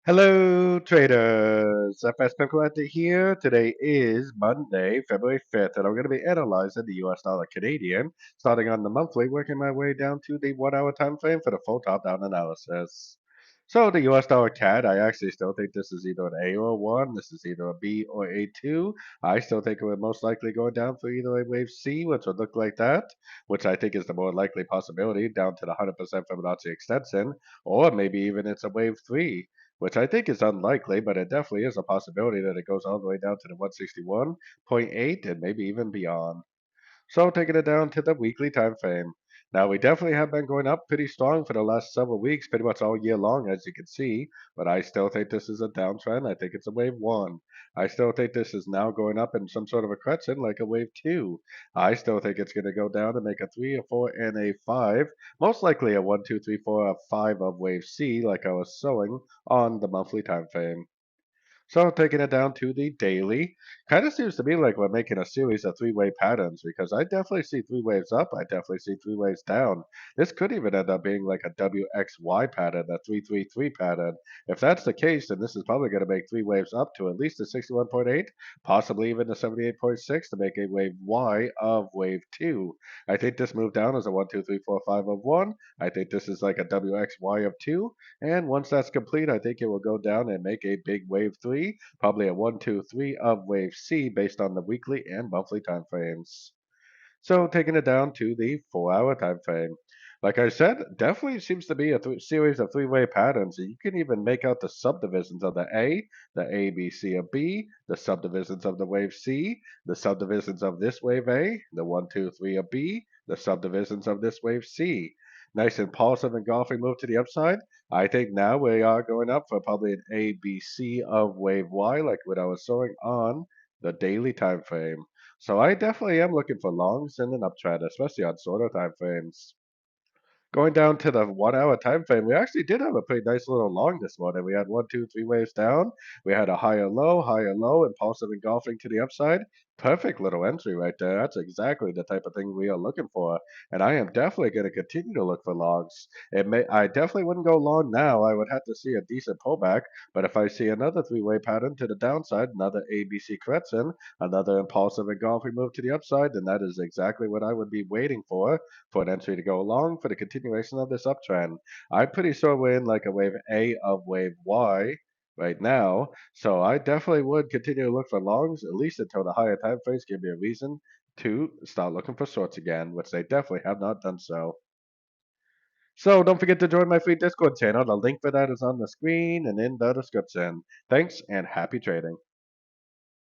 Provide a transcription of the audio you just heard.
Hello, traders. FX Pip Collector here. Today is Monday, February 5th, and I'm going to be analyzing the US dollar Canadian, starting on the monthly, working my way down to the 1 hour time frame for the full top-down analysis. So the US dollar CAD, I actually still think this is either an A or a 1. This is either a B or a 2. I still think it would most likely go down for either a wave C, which would look like that, which I think is the more likely possibility, down to the 100% Fibonacci extension, or maybe even it's a wave 3, which I think is unlikely, but it definitely is a possibility that it goes all the way down to the 161.8 and maybe even beyond. So taking it down to the weekly time frame. Now we definitely have been going up pretty strong for the last several weeks, pretty much all year long, as you can see. But I still think this is a downtrend. I think it's a wave 1. I still think this is now going up in some sort of a crescent like a wave 2. I still think it's going to go down and make a 3, a 4, and a 5. Most likely a 1, 2, 3, 4, a 5 of wave C, like I was showing on the monthly time frame. So taking it down to the daily, kind of seems to me like we're making a series of three-way patterns because I definitely see three waves up. I definitely see three waves down. This could even end up being like a WXY pattern, a 333 pattern. If that's the case, then this is probably going to make three waves up to at least the 61.8, possibly even the 78.6 to make a wave Y of wave 2. I think this move down is a 1, 2, 3, 4, 5 of 1. I think this is like a WXY of 2. And once that's complete, I think it will go down and make a big wave 3, probably a 1, 2, 3 of wave C based on the weekly and monthly time frames. So taking it down to the 4 hour time frame. Like I said, definitely seems to be a series of three-way patterns. You can even make out the subdivisions of the A, B, C, of B, the subdivisions of the wave C, the subdivisions of this wave A, the 1, 2, 3 of B, the subdivisions of this wave C. Nice impulsive engulfing move to the upside. I think now we are going up for probably an A, B, C of wave Y, like what I was showing on the daily time frame. So I definitely am looking for longs in an uptrend, especially on shorter time frames. Going down to the 1 hour time frame, we actually did have a pretty nice little long this morning. We had one, two, three waves down. We had a higher low, impulsive engulfing to the upside. Perfect little entry right there. That's exactly the type of thing we are looking for. And I am definitely going to continue to look for longs. I definitely wouldn't go long now. I would have to see a decent pullback. But if I see another three-way pattern to the downside, another ABC correction, another impulsive engulfing move to the upside, then that is exactly what I would be waiting for an entry to go along for the continuation of this uptrend. I'm pretty sure we're in like a wave A of wave Y right now, so I definitely would continue to look for longs at least until the higher time frames give me a reason to start looking for shorts again, which they definitely have not done so. So don't forget to join my free Discord channel. The link for that is on the screen and in the description. Thanks and happy trading.